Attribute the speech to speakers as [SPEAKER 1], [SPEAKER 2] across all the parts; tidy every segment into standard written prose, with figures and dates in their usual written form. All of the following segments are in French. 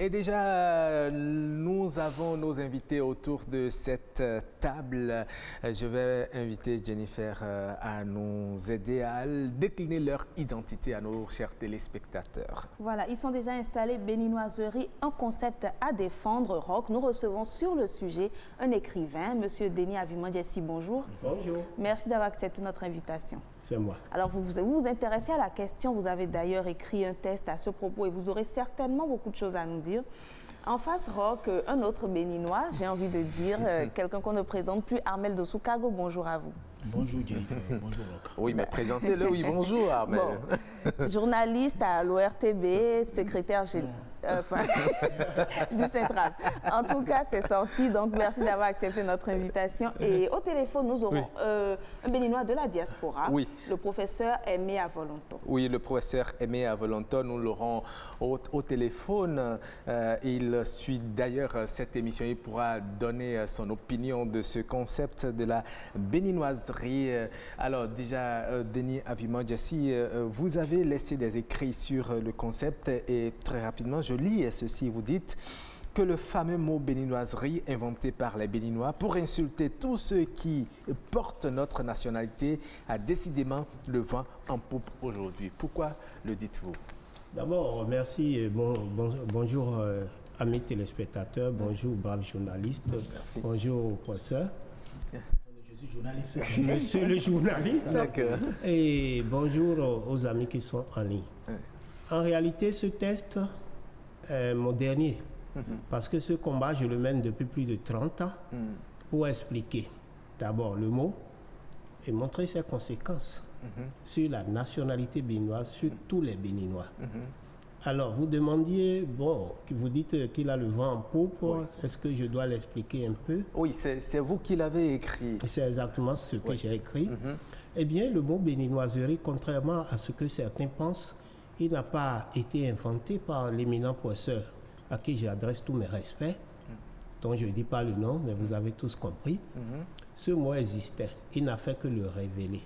[SPEAKER 1] et déjà, nous avons nos invités autour de cette table. Je vais inviter Jennifer à nous aider à décliner leur identité à nos chers téléspectateurs.
[SPEAKER 2] Voilà, ils sont déjà installés. Béninoiserie, un concept à défendre. Roch, nous recevons sur le sujet un écrivain, M. Denis Avimandjessi. Bonjour.
[SPEAKER 3] Bonjour.
[SPEAKER 2] Merci d'avoir accepté notre invitation.
[SPEAKER 3] C'est moi.
[SPEAKER 2] Alors, vous vous intéressez à la question. Vous avez d'ailleurs écrit un texte à ce propos et vous aurez certainement beaucoup de choses à nous dire. En face, Roch, un autre Béninois, j'ai envie de dire, quelqu'un qu'on ne présente plus, Armel Dosoukago. Bonjour à vous.
[SPEAKER 4] Bonjour Jennifer, bonjour Roch.
[SPEAKER 1] Oui, mais présentez-le, oui, bonjour Armel.
[SPEAKER 2] Bon. Journaliste à l'ORTB, secrétaire du Central. En tout cas, c'est sorti, donc merci d'avoir accepté notre invitation. Et au téléphone, nous aurons un Béninois de la diaspora, le professeur Aimé Avolonto.
[SPEAKER 1] Oui, le professeur Aimé Avolonto, nous l'aurons au téléphone. Il suit d'ailleurs cette émission. Il pourra donner son opinion de ce concept de la béninoiserie. Alors déjà, Denis Avimandjessi, vous avez laissé des écrits sur le concept et très rapidement, je lis ceci. Vous dites que le fameux mot béninoiserie inventé par les Béninois pour insulter tous ceux qui portent notre nationalité a décidément le vent en poupe aujourd'hui. Pourquoi le dites-vous?
[SPEAKER 3] D'abord, merci. Bonjour amis téléspectateurs, bonjour braves journalistes, bonjour professeur.
[SPEAKER 4] Je suis journaliste.
[SPEAKER 3] Monsieur le journaliste. Et bonjour aux amis qui sont en ligne. En réalité, ce test est mon dernier. Parce que ce combat, je le mène depuis plus de 30 ans pour expliquer d'abord le mot et montrer ses conséquences sur la nationalité béninoise, sur tous les Béninois. Alors, vous demandiez, vous dites qu'il a le vent en poupe, est-ce que je dois l'expliquer un peu?
[SPEAKER 1] Oui, c'est vous qui l'avez écrit.
[SPEAKER 3] C'est exactement ce que j'ai écrit. Eh bien, le mot béninoiserie, contrairement à ce que certains pensent, il n'a pas été inventé par l'éminent professeur à qui j'adresse tous mes respects, dont je ne dis pas le nom, mais vous avez tous compris. Ce mot existait, il n'a fait que le révéler.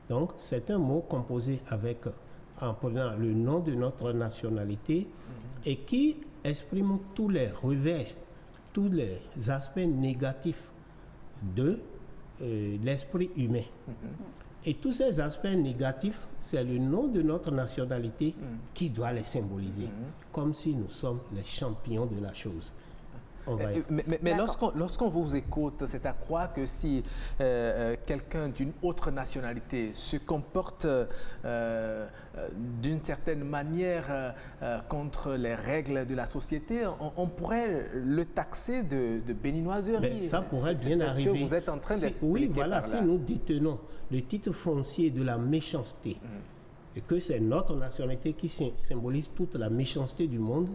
[SPEAKER 3] Donc, c'est un mot composé en prenant le nom de notre nationalité et qui exprime tous les revers, tous les aspects négatifs de l'esprit humain. Et tous ces aspects négatifs, c'est le nom de notre nationalité qui doit les symboliser, comme si nous sommes les champions de la chose.
[SPEAKER 1] Mais lorsqu'on vous écoute, c'est à croire que si quelqu'un d'une autre nationalité se comporte d'une certaine manière contre les règles de la société, on pourrait le taxer de béninoiserie.
[SPEAKER 3] Mais ça pourrait bien arriver.
[SPEAKER 1] C'est ce que vous êtes en train d'expliquer.
[SPEAKER 3] Oui, voilà, si nous détenons le titre foncier de la méchanceté, et que c'est notre nationalité qui symbolise toute la méchanceté du monde,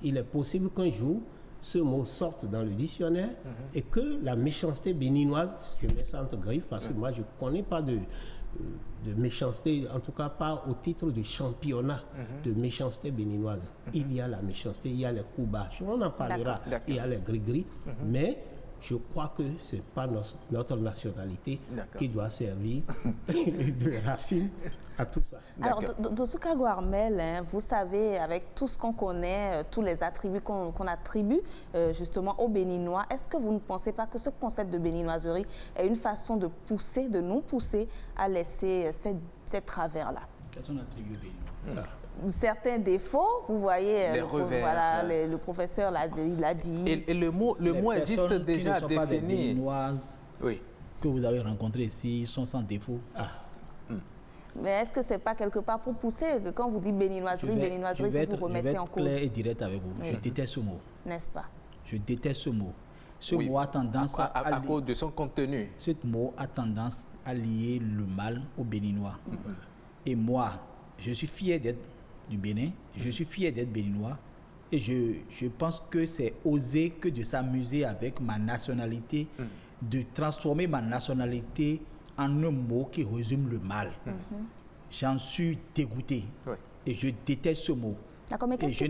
[SPEAKER 3] il est possible qu'un jour, ce mot sorte dans le dictionnaire et que la méchanceté béninoise, je mets ça entre griffes parce que moi je ne connais pas de méchanceté, en tout cas pas au titre de championnat de méchanceté béninoise. Il y a la méchanceté, il y a les coups bas, on en parlera, il y a les gris-gris, mais je crois que ce n'est pas notre nationalité qui doit servir de racine à tout ça.
[SPEAKER 2] Alors, Dosoukago Armel, vous savez, avec tout ce qu'on connaît, tous les attributs qu'on attribue justement aux Béninois, est-ce que vous ne pensez pas que ce concept de béninoiserie est une façon de nous pousser à laisser ces travers-là?
[SPEAKER 4] Quels sont les attributs béninois?
[SPEAKER 2] Certains défauts, vous voyez,
[SPEAKER 1] les revers,
[SPEAKER 2] le professeur l'a dit.
[SPEAKER 1] Et le mot existe déjà
[SPEAKER 4] qui ne sont pas des
[SPEAKER 1] défini.
[SPEAKER 4] Béninoises que vous avez rencontrées ici, ils sont sans défaut.
[SPEAKER 2] Mais est-ce que ce n'est pas quelque part pour pousser, que quand vous dites béninoiserie, vous vous remettez en cause?
[SPEAKER 4] Je vais être clair et direct avec vous. Je déteste ce mot.
[SPEAKER 2] N'est-ce pas?
[SPEAKER 4] Je déteste ce mot. Ce mot a tendance
[SPEAKER 1] à cause de son contenu.
[SPEAKER 4] Ce mot a tendance à lier le mal aux Béninois. Et moi, je suis fier d'être du Bénin, je suis fier d'être béninois et je pense que c'est oser que de s'amuser avec ma nationalité, de transformer ma nationalité en un mot qui résume le mal. J'en suis dégoûté et je déteste ce mot. Et je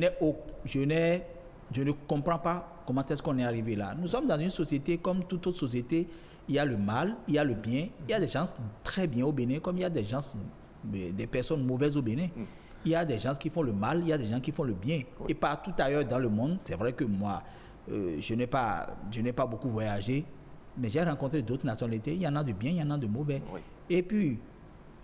[SPEAKER 4] ne comprends pas comment est-ce qu'on est arrivé là. Nous sommes dans une société comme toute autre société, il y a le mal, il y a le bien, il y a des gens très bien au Bénin comme il y a des gens, des personnes mauvaises au Bénin. Il y a des gens qui font le mal, il y a des gens qui font le bien. Oui. Et partout ailleurs dans le monde, c'est vrai que moi, je n'ai pas beaucoup voyagé, mais j'ai rencontré d'autres nationalités. Il y en a de bien, il y en a de mauvais. Oui. Et puis,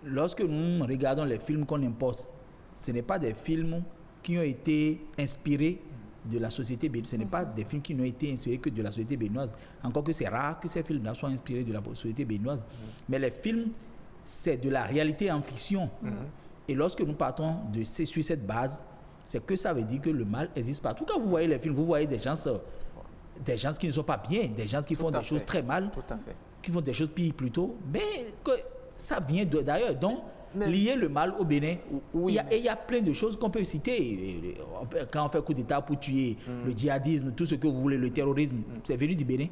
[SPEAKER 4] lorsque nous regardons les films qu'on importe, ce n'est pas des films qui ont été inspirés de la société béninoise. Ce n'est pas des films qui n'ont été inspirés que de la société béninoise. Encore que c'est rare que ces films-là soient inspirés de la société béninoise. Mais les films, c'est de la réalité en fiction. Et lorsque nous partons sur cette base, c'est que ça veut dire que le mal existe partout. Quand vous voyez les films, vous voyez des gens qui ne sont pas bien, des gens qui font des choses très mal, qui font des choses pires plutôt, mais que ça vient d'ailleurs. Donc, lier le mal au Bénin, il y a plein de choses qu'on peut citer. Quand on fait coup d'État pour tuer le djihadisme, tout ce que vous voulez, le terrorisme, c'est venu du Bénin.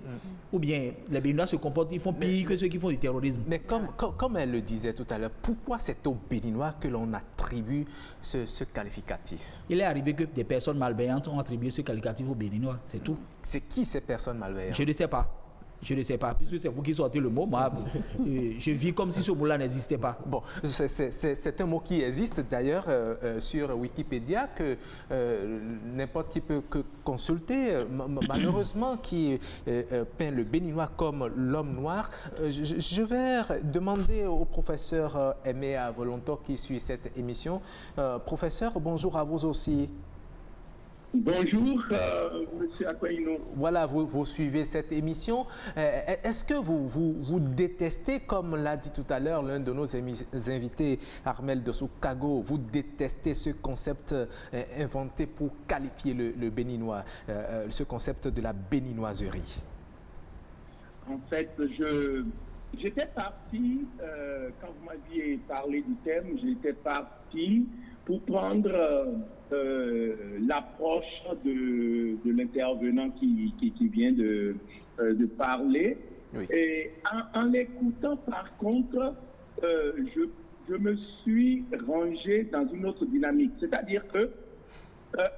[SPEAKER 4] Ou bien les Béninois se comportent, ils font pire que ceux qui font du terrorisme.
[SPEAKER 1] Mais comme elle le disait tout à l'heure, pourquoi c'est aux Béninois que l'on attribue ce qualificatif?
[SPEAKER 4] Il est arrivé que des personnes malveillantes ont attribué ce qualificatif aux Béninois, c'est tout.
[SPEAKER 1] C'est qui ces personnes malveillantes?
[SPEAKER 4] Je ne sais pas. Je ne sais pas, puisque c'est vous qui sortez le mot, moi, je vis comme si ce mot-là n'existait pas.
[SPEAKER 1] Bon, c'est un mot qui existe d'ailleurs sur Wikipédia, que n'importe qui peut consulter, malheureusement, qui peint le Béninois comme l'homme noir. Je vais demander au professeur Aimé Avolonto qui suit cette émission. Professeur, bonjour à vous aussi.
[SPEAKER 5] Bonjour, monsieur Aquaino.
[SPEAKER 1] Voilà, vous suivez cette émission. Est-ce que vous détestez, comme l'a dit tout à l'heure l'un de nos invités, Armel de Soukago, vous détestez ce concept inventé pour qualifier le béninois, ce concept de la béninoiserie?
[SPEAKER 5] En fait, j'étais parti, quand vous m'aviez parlé du thème, j'étais parti pour prendre l'approche de l'intervenant qui vient de parler. Oui. Et en l'écoutant, par contre, je me suis rangé dans une autre dynamique. C'est-à-dire que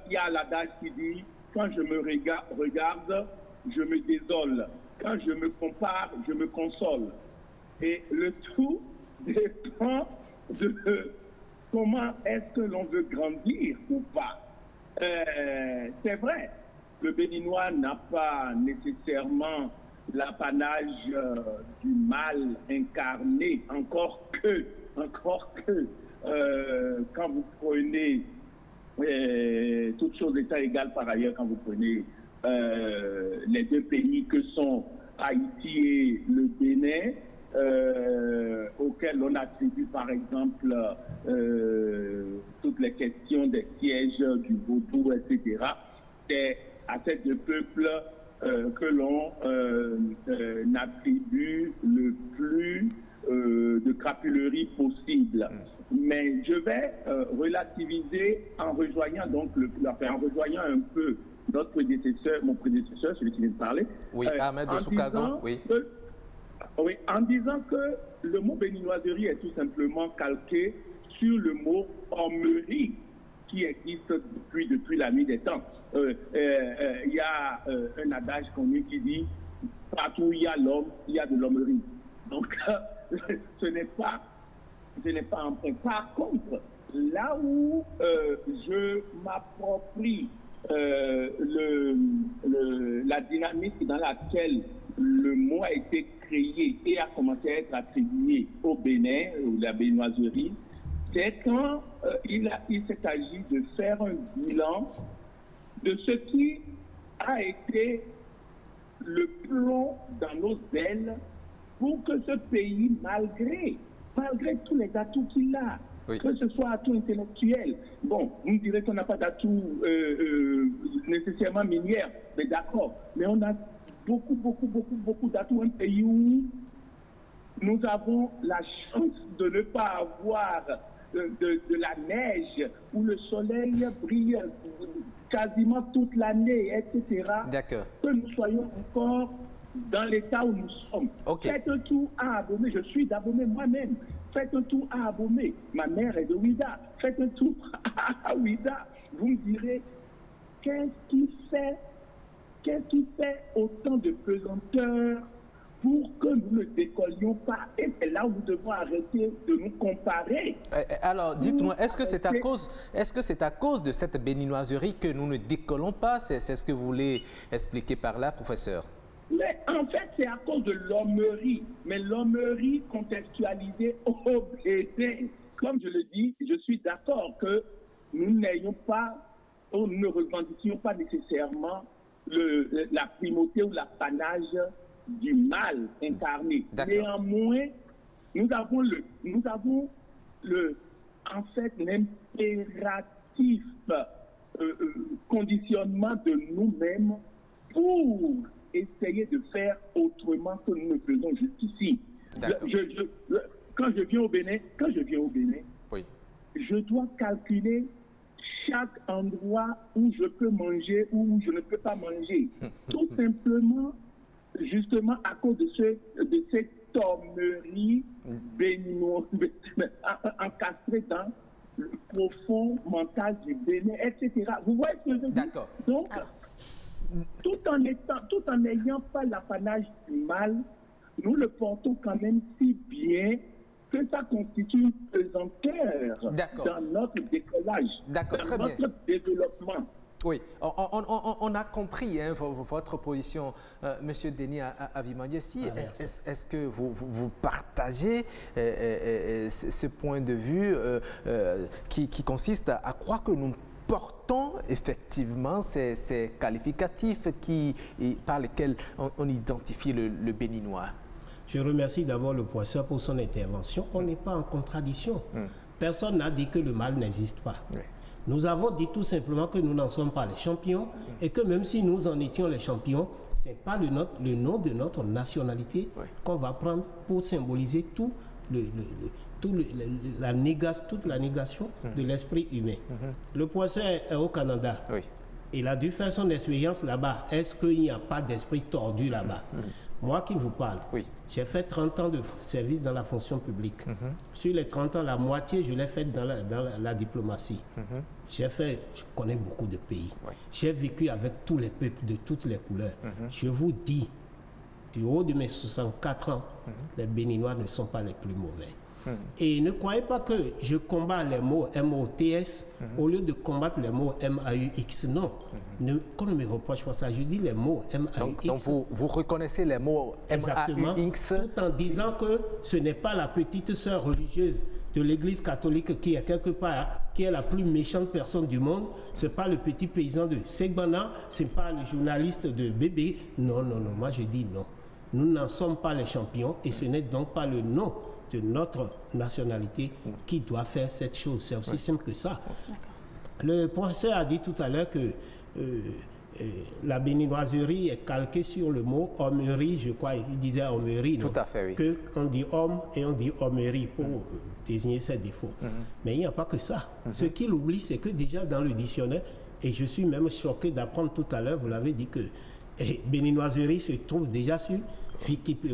[SPEAKER 5] il y a l'adage qui dit « Quand je me regarde, je me désole. Quand je me compare, je me console. » Et le tout dépend de comment est-ce que l'on veut grandir ou pas. C'est vrai, le Béninois n'a pas nécessairement l'apanage du mal incarné, encore que quand vous prenez, toutes choses étant égales par ailleurs, quand vous prenez les deux pays que sont Haïti et le Bénin, auquel on attribue par exemple toutes les questions des sièges du Vaudou, etc. C'est à ces deux peuples que l'on attribue le plus de crapulerie possible. Mais je vais relativiser en rejoignant donc en rejoignant un peu mon prédécesseur, celui qui vient de parler.
[SPEAKER 1] Oui, Ahmed de Soukago, oui.
[SPEAKER 5] Oui, en disant que le mot béninoiserie est tout simplement calqué sur le mot hommerie qui existe depuis la nuit des temps. Il y a un adage connu qui dit « Partout où il y a l'homme, il y a de l'hommerie ». Donc, ce n'est pas emprunt. Par contre, là où je m'approprie la dynamique dans laquelle le mot a été créé et a commencé à être attribué au Bénin, ou la béninoiserie, c'est quand il s'est agi de faire un bilan de ce qui a été le plomb dans nos ailes pour que ce pays, malgré tous les atouts qu'il a, oui, que ce soit atout intellectuel. Bon, vous me direz qu'on n'a pas d'atout nécessairement minière, mais d'accord, mais on a beaucoup d'atouts. Un pays où nous avons la chance de ne pas avoir de la neige, où le soleil brille quasiment toute l'année, etc.
[SPEAKER 1] D'accord.
[SPEAKER 5] Que nous soyons encore dans l'état où nous sommes.
[SPEAKER 1] Okay.
[SPEAKER 5] Faites un tour à Abomey, je suis d'Abomey moi-même. Faites un tour à Abomey, ma mère est de Ouida. Faites un tour à Ouida, vous me direz, qu'est-ce qui fait autant de pesanteur pour que nous ne décollions pas. Et c'est là où nous devons arrêter de nous comparer.
[SPEAKER 1] Alors, dites-moi, est-ce que c'est à cause de cette béninoiserie que nous ne décollons pas? C'est ce que vous voulez expliquer par là, professeur?
[SPEAKER 5] Mais en fait, c'est à cause de l'hommerie. Mais l'hommerie contextualisée au Bénin. Comme je le dis, je suis d'accord que nous n'ayons pas, ou nous ne revendiquions pas nécessairement la primauté ou l'apanage du mal incarné. Néanmoins, nous avons en fait l'impératif conditionnement de nous-mêmes pour essayer de faire autrement que nous ne faisons jusqu'ici. Quand je viens au Bénin,
[SPEAKER 1] oui,
[SPEAKER 5] je dois calculer chaque endroit où je peux manger ou où je ne peux pas manger. Tout simplement, justement à cause de cette hommerie béninoise encastrée dans le profond mental du Bénin, etc. Vous voyez ce que je veux dire?
[SPEAKER 1] D'accord.
[SPEAKER 5] Donc, tout en n'ayant pas l'apanage du mal, nous le portons quand même si bien que ça constitue une pesanteur dans notre décollage, dans notre développement.
[SPEAKER 1] Oui, on a compris votre position, Monsieur Denis Avimandié. Est-ce que vous partagez ce point de vue qui consiste à croire que nous portons effectivement ces qualificatifs par lesquels on identifie le béninois?
[SPEAKER 3] Je remercie d'abord le professeur pour son intervention. On n'est pas en contradiction. Personne n'a dit que le mal n'existe pas. Oui. Nous avons dit tout simplement que nous n'en sommes pas les champions et que même si nous en étions les champions, ce n'est pas le nom de notre nationalité qu'on va prendre pour symboliser toute la négation de l'esprit humain. Le professeur est au Canada. Oui. Il a dû faire son expérience là-bas. Est-ce qu'il n'y a pas d'esprit tordu là-bas? Moi qui vous parle, j'ai fait 30 ans de service dans la fonction publique. Sur les 30 ans, la moitié, je l'ai faite dans la diplomatie. Je connais beaucoup de pays. J'ai vécu avec tous les peuples de toutes les couleurs. Je vous dis, du haut de mes 64 ans, les Béninois ne sont pas les plus mauvais. Et ne croyez pas que je combats les mots MOTS au lieu de combattre les mots MAUX. Non, qu'on ne me reproche pas ça. Je dis les mots MAUX.
[SPEAKER 1] Donc vous reconnaissez les mots MAUX
[SPEAKER 3] tout en disant que ce n'est pas la petite sœur religieuse de l'Église catholique qui est quelque part, qui est la plus méchante personne du monde. Ce n'est pas le petit paysan de Segbana, ce n'est pas le journaliste de Bébé. Non, moi je dis non. Nous n'en sommes pas les champions et ce n'est donc pas le nom de notre nationalité qui doit faire cette chose. C'est aussi simple que ça. Le professeur a dit tout à l'heure que la béninoiserie est calquée sur le mot hommerie, je crois, il disait hommerie, non?
[SPEAKER 1] Tout à fait, oui.
[SPEAKER 3] Qu'on dit homme et on dit hommerie pour désigner ses défauts. Mais il n'y a pas que ça. Ce qu'il oublie, c'est que déjà dans le dictionnaire, et je suis même choqué d'apprendre tout à l'heure, vous l'avez dit que béninoiserie se trouve déjà sur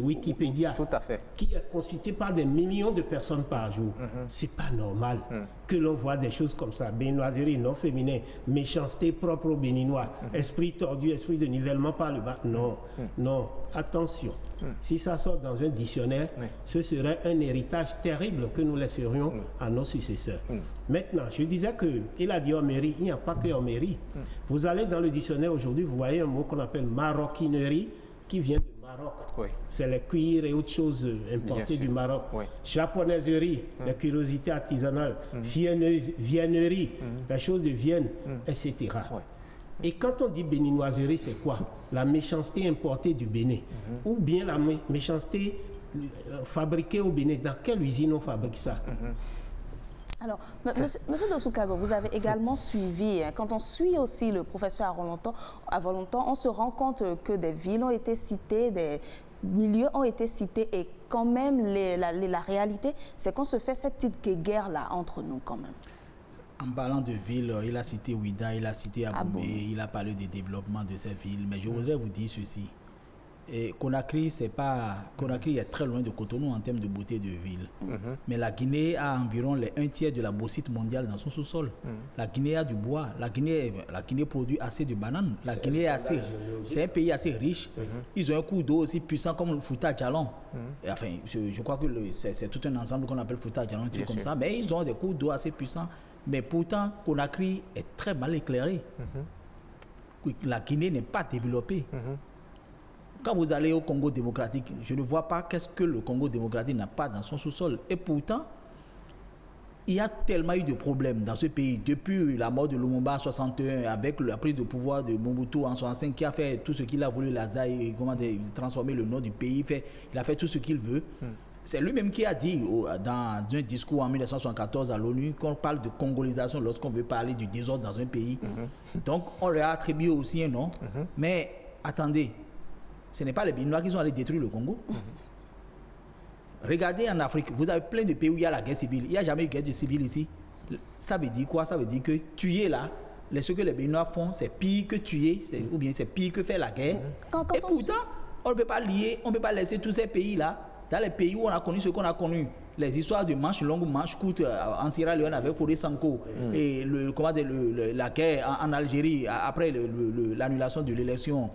[SPEAKER 3] Wikipédia,
[SPEAKER 1] tout à fait,
[SPEAKER 3] qui est consulté par des millions de personnes par jour. C'est pas normal que l'on voit des choses comme ça. Béninoiserie non féminin, méchanceté propre aux Béninois, esprit tordu, esprit de nivellement par le bas. Non, attention. Si ça sort dans un dictionnaire, ce serait un héritage terrible que nous laisserions à nos successeurs. Maintenant, je disais qu'il a dit hommerie, il n'y a pas que hommerie. Vous allez dans le dictionnaire aujourd'hui, vous voyez un mot qu'on appelle maroquinerie, qui vient de Maroc. C'est les cuirs et autres choses importées du Maroc. Japonaiserie, les curiosités artisanales, viennerie, les choses de Vienne, etc. Et quand on dit béninoiserie, c'est quoi? La méchanceté importée du Bénin. Ou bien la méchanceté fabriquée au Bénin. Dans quelle usine on fabrique ça?
[SPEAKER 2] Alors, Monsieur Dosoukago, vous avez également suivi, quand on suit aussi le professeur à Volontan, on se rend compte que des villes ont été citées, des milieux ont été cités et quand même la réalité, c'est qu'on se fait cette petite guerre-là entre nous quand même.
[SPEAKER 4] En parlant de villes, il a cité Ouida, il a cité Aboumé, il a parlé du développement de ces villes, mais je voudrais vous dire ceci. Et Conakry, Conakry est très loin de Cotonou en termes de beauté de ville. Mais la Guinée a environ les 1/3 de la bauxite mondiale dans son sous-sol. La Guinée a du bois. La Guinée produit assez de bananes. La Guinée c'est un pays assez riche. Ils ont un cours d'eau aussi puissant comme le Fouta Djallon. Enfin, je crois que c'est tout un ensemble qu'on appelle Fouta Djallon, un truc comme ça. Mais ils ont des cours d'eau assez puissants. Mais pourtant, Conakry est très mal éclairé. La Guinée n'est pas développée. Quand vous allez au Congo démocratique, je ne vois pas qu'est-ce que le Congo démocratique n'a pas dans son sous-sol. Et pourtant, il y a tellement eu de problèmes dans ce pays. Depuis la mort de Lumumba en 61, avec la prise de pouvoir de Mobutu en 65, qui a fait tout ce qu'il a voulu, transformer le nom du pays, il a fait tout ce qu'il veut. C'est lui-même qui a dit dans un discours en 1974 à l'ONU qu'on parle de congolisation lorsqu'on veut parler du désordre dans un pays. Donc, on leur a attribué aussi un nom. Mais attendez, ce n'est pas les Béninois qui sont allés détruire le Congo. Regardez en Afrique, vous avez plein de pays où il y a la guerre civile. Il n'y a jamais eu de guerre civile ici. Ça veut dire quoi? Ça veut dire que tuer là, ce que les Béninois font, c'est pire que tuer, ou bien c'est pire que faire la guerre. Et pourtant, on ne peut pas lier, on ne peut pas laisser tous ces pays-là, dans les pays où on a connu ce qu'on a connu. Les histoires de manches longues, manches courtes en Sierra Leone avec Fodé Sanko et la guerre en Algérie après l'annulation de l'élection.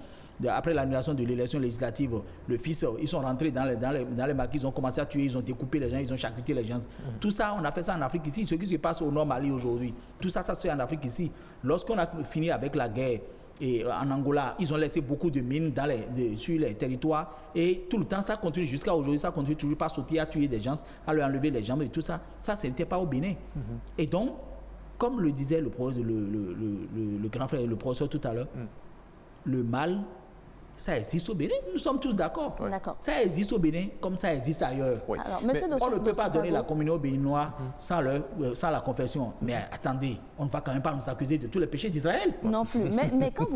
[SPEAKER 4] Après l'annulation de l'élection législative, le fils, ils sont rentrés dans les maquis, ils ont commencé à tuer, ils ont découpé les gens, ils ont charcuté les gens. Tout ça, on a fait ça en Afrique ici. Ce qui se passe au Nord Mali aujourd'hui, tout ça, ça se fait en Afrique ici. Lorsqu'on a fini avec la guerre en Angola, ils ont laissé beaucoup de mines sur les territoires et tout le temps, ça continue jusqu'à aujourd'hui, ça continue toujours pas sauter, à tuer des gens, à leur enlever les jambes et tout ça. Ça, ce n'était pas au Bénin. Et donc, comme le disait le grand frère et le professeur tout à l'heure, le mal, ça existe au Bénin, nous sommes tous d'accord. Ça existe au Bénin comme ça existe ailleurs.
[SPEAKER 2] Alors,
[SPEAKER 4] on ne peut pas donner la communauté béninoise sans la confession. Mais attendez, on ne va quand même pas nous accuser de tous les péchés d'Israël.
[SPEAKER 2] Non plus. Mais quand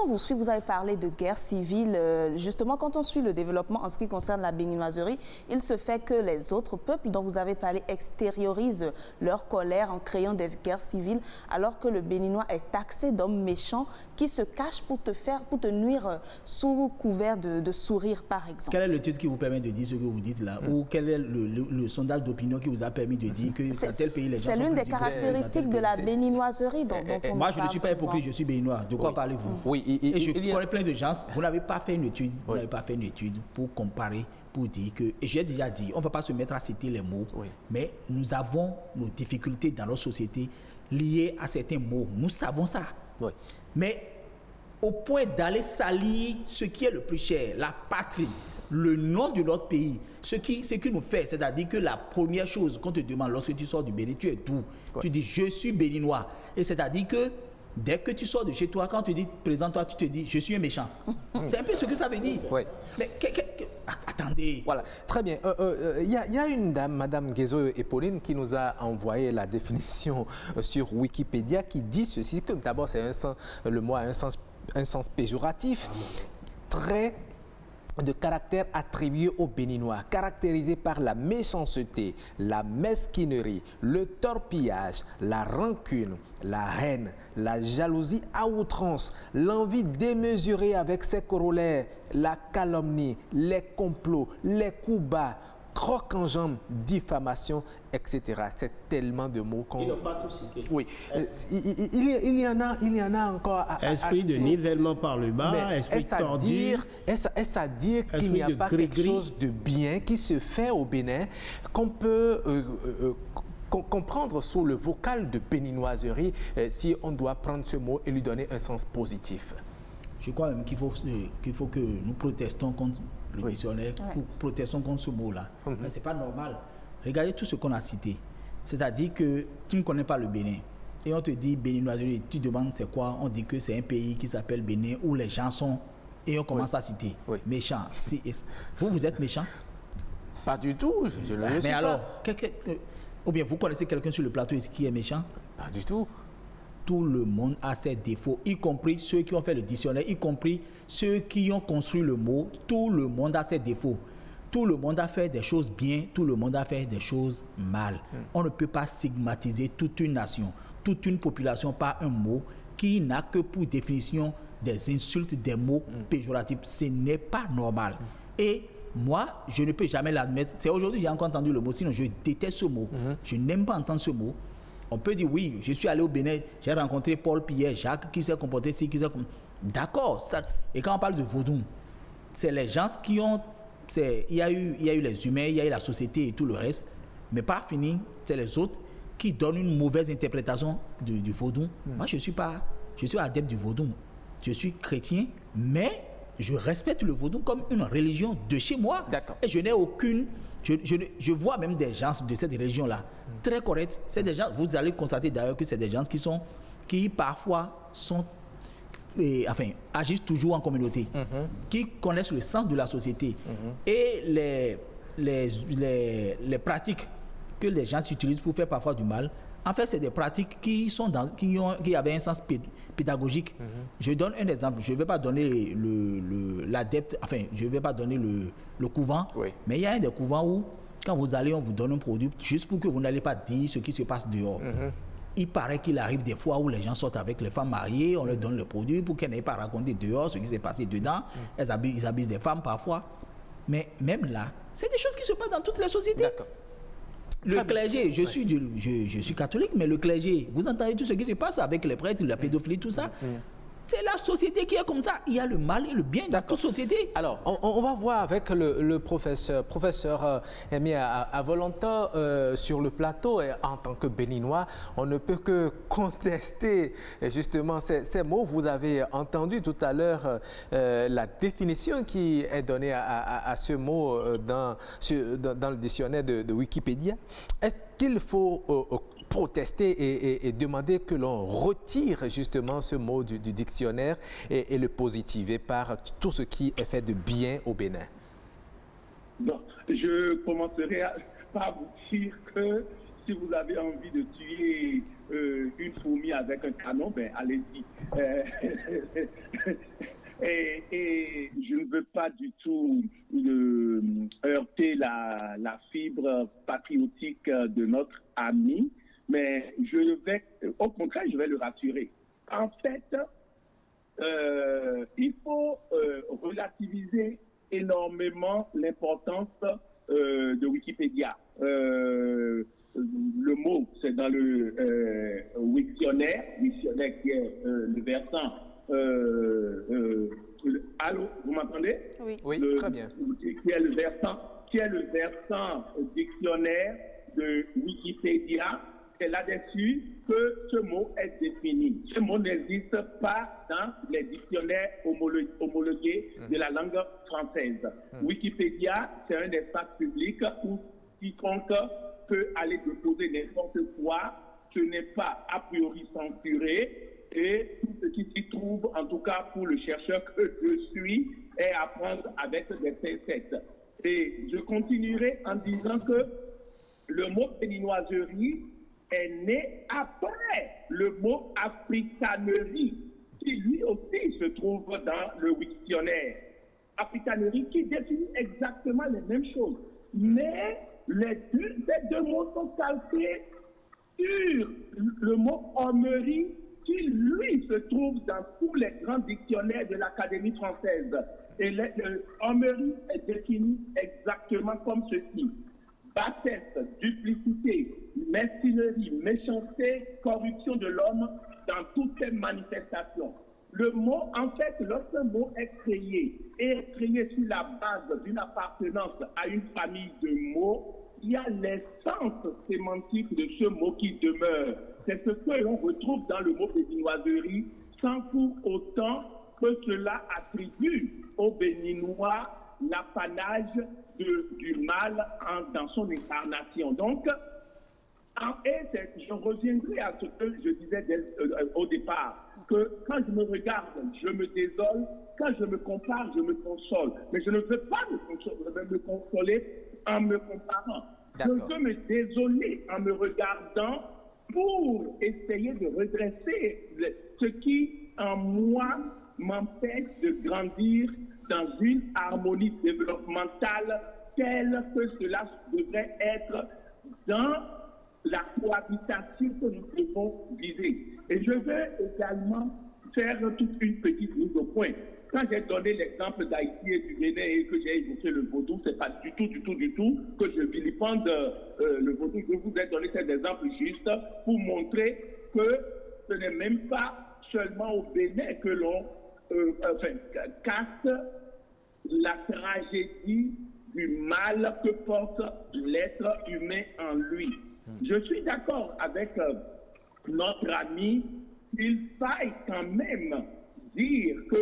[SPEAKER 2] on vous suit, vous avez parlé de guerre civile. Justement, quand on suit le développement en ce qui concerne la béninoiserie, il se fait que les autres peuples dont vous avez parlé extériorisent leur colère en créant des guerres civiles, alors que le béninois est taxé d'hommes méchants qui se cachent pour te nuire sous couvert de sourire, par exemple.
[SPEAKER 4] Quel est le titre qui vous permet de dire ce que vous dites là? Ou quel est le sondage d'opinion qui vous a permis de dire que dans tel pays, les gens sont
[SPEAKER 2] C'est l'une des caractéristiques de la béninoiserie dont on
[SPEAKER 4] Moi, je ne suis pas hypocrite, je suis béninois. De quoi parlez-vous?
[SPEAKER 1] Oui,
[SPEAKER 4] et je connais plein de gens. Vous n'avez pas fait une étude. Vous n'avez pas fait une étude pour comparer, pour dire que... Et j'ai déjà dit, on ne va pas se mettre à citer les mots, mais nous avons nos difficultés dans notre société liées à certains mots. Nous savons ça. Mais au point d'aller salir ce qui est le plus cher, la patrie, le nom de notre pays, ce qui nous fait, c'est-à-dire que la première chose qu'on te demande lorsque tu sors du Bénin, tu es d'où? Tu dis je suis béninois. Et c'est-à-dire que dès que tu sors de chez toi, quand tu dis présente-toi, tu te dis je suis un méchant. C'est un peu ce que ça veut dire. Mais attendez.
[SPEAKER 1] Voilà, très bien. Il y a une dame, Madame Guézo-Epauline, qui nous a envoyé la définition sur Wikipédia qui dit ceci, que d'abord le mot a un sens péjoratif, trait de caractère attribué aux Béninois, caractérisé par la méchanceté, la mesquinerie, le torpillage, la rancune, la haine, la jalousie à outrance, l'envie démesurée avec ses corollaires, la calomnie, les complots, les coups bas, croc en jambe, diffamation, etc. C'est tellement de mots qu'on...
[SPEAKER 3] Ils n'ont pas tous cité.
[SPEAKER 1] Oui. Il y en a encore...
[SPEAKER 3] Esprit de nivellement par le bas, esprit tordu.
[SPEAKER 1] Est-ce à dire qu'il n'y a pas quelque chose de bien qui se fait au Bénin qu'on peut comprendre sous le vocal de béninoiserie si on doit prendre ce mot et lui donner un sens positif?
[SPEAKER 4] Je crois même qu'il faut que nous protestons contre le dictionnaire, nous protestons contre ce mot-là. Mais ce n'est pas normal. Regardez tout ce qu'on a cité. C'est-à-dire que tu ne connais pas le Bénin. Et on te dit béninoiserie, tu demandes c'est quoi? On dit que c'est un pays qui s'appelle Bénin où les gens sont... Et on commence à citer. Méchants. Vous êtes méchant?
[SPEAKER 1] Pas du tout, je ne le suis pas.
[SPEAKER 4] Mais alors, ou bien vous connaissez quelqu'un sur le plateau qui est méchant?
[SPEAKER 1] Pas du tout.
[SPEAKER 4] Tout le monde a ses défauts, y compris ceux qui ont fait le dictionnaire, y compris ceux qui ont construit le mot. Tout le monde a ses défauts. Tout le monde a fait des choses bien, tout le monde a fait des choses mal. On ne peut pas stigmatiser toute une nation, toute une population par un mot qui n'a que pour définition des insultes, des mots péjoratifs. Ce n'est pas normal. Et moi, je ne peux jamais l'admettre. C'est aujourd'hui que j'ai encore entendu le mot, sinon je déteste ce mot. Je n'aime pas entendre ce mot. On peut dire oui, je suis allé au Bénin, j'ai rencontré Paul, Pierre, Jacques, qui s'est comporté ici, qui s'est comporté... D'accord. Et quand on parle de vaudou, c'est les gens qui ont... Il y a eu les humains, il y a eu la société et tout le reste, mais pas fini, c'est les autres qui donnent une mauvaise interprétation du vaudou. Moi, je suis adepte du vaudou. Je suis chrétien, mais je respecte le vaudou comme une religion de chez moi.
[SPEAKER 1] D'accord.
[SPEAKER 4] Et je n'ai aucune... Je vois même des gens de cette religion-là, très corrects. C'est des gens, vous allez constater d'ailleurs que c'est des gens qui parfois sont... agissent toujours en communauté, qui connaissent le sens de la société. Et les pratiques que les gens utilisent pour faire parfois du mal, en fait, c'est des pratiques qui avaient un sens pédagogique. Je donne un exemple. Je ne vais pas donner l'adepte, je ne vais pas donner le couvent, mais il y a un des couvents où, quand vous allez, on vous donne un produit juste pour que vous n'allez pas dire ce qui se passe dehors. Il paraît qu'il arrive des fois où les gens sortent avec les femmes mariées, on leur donne le produit pour qu'elles n'aient pas raconté dehors ce qui s'est passé dedans. Ils abusent des femmes parfois. Mais même là, c'est des choses qui se passent dans toutes les sociétés.
[SPEAKER 1] D'accord.
[SPEAKER 4] Le clergé, je suis catholique, mais le clergé, vous entendez tout ce qui se passe avec les prêtres, la pédophilie, tout ça. C'est la société qui est comme ça. Il y a le mal et le bien dans toute société.
[SPEAKER 1] Alors, on va voir avec le professeur Aimé Avolonta sur le plateau. Et en tant que Béninois, on ne peut que contester justement ces mots. Vous avez entendu tout à l'heure la définition qui est donnée à ce mot dans le dictionnaire de Wikipédia. Est-ce qu'il faut protester et demander que l'on retire justement ce mot du dictionnaire et le positiver par tout ce qui est fait de bien au Bénin?
[SPEAKER 5] Bon, je commencerai par vous dire que si vous avez envie de tuer une fourmi avec un canon, ben allez-y. Et je ne veux pas du tout heurter la fibre patriotique de notre ami, mais au contraire, je vais le rassurer. En fait, il faut relativiser énormément l'importance de Wikipédia. Le mot, c'est dans le Wiktionnaire qui est le versant. Allô, vous m'entendez?
[SPEAKER 1] Oui, très bien.
[SPEAKER 5] Qui est le versant dictionnaire de Wikipédia. C'est là-dessus que ce mot est défini. Ce mot n'existe pas dans les dictionnaires homologués de la langue française. Wikipédia, c'est un espace public où quiconque peut aller déposer n'importe quoi. Ce n'est pas a priori censuré. Et tout ce qui s'y trouve, en tout cas pour le chercheur que je suis, est à prendre avec des pincettes. Et je continuerai en disant que le mot béninoiserie est né après le mot africanerie, qui lui aussi se trouve dans le dictionnaire. Africanerie qui définit exactement les mêmes choses. Mais ces deux mots sont calqués sur le mot homerie, qui, lui, se trouve dans tous les grands dictionnaires de l'Académie française. Et l'hommerie est défini exactement comme ceci. Bassesse, duplicité, mesquinerie, méchanceté, corruption de l'homme dans toutes ses manifestations. Le mot, en fait, lorsqu'un mot est créé sur la base d'une appartenance à une famille de mots, il y a l'essence sémantique de ce mot qui demeure. C'est ce que l'on retrouve dans le mot béninoiserie, sans pour autant que cela attribue aux Béninois l'apanage du mal dans son incarnation. Donc, je reviendrai à ce que je disais au départ, que quand je me regarde, je me désole, quand je me compare, je me console. Mais je ne veux pas me consoler en me comparant. Je veux me désoler en me regardant pour essayer de redresser ce qui, en moi, m'empêche de grandir dans une harmonie développementale telle que cela devrait être dans la cohabitation que nous devons viser. Et je veux également faire toute une petite mise au point. Quand j'ai donné l'exemple d'Haïti et du Bénin et que j'ai évoqué le vaudou, c'est pas du tout que je vilipende le vaudou. Je vous ai donné cet exemple juste pour montrer que ce n'est même pas seulement au Bénin que l'on casse la tragédie du mal que porte l'être humain en lui. Je suis d'accord avec notre ami qu'il faille quand même dire que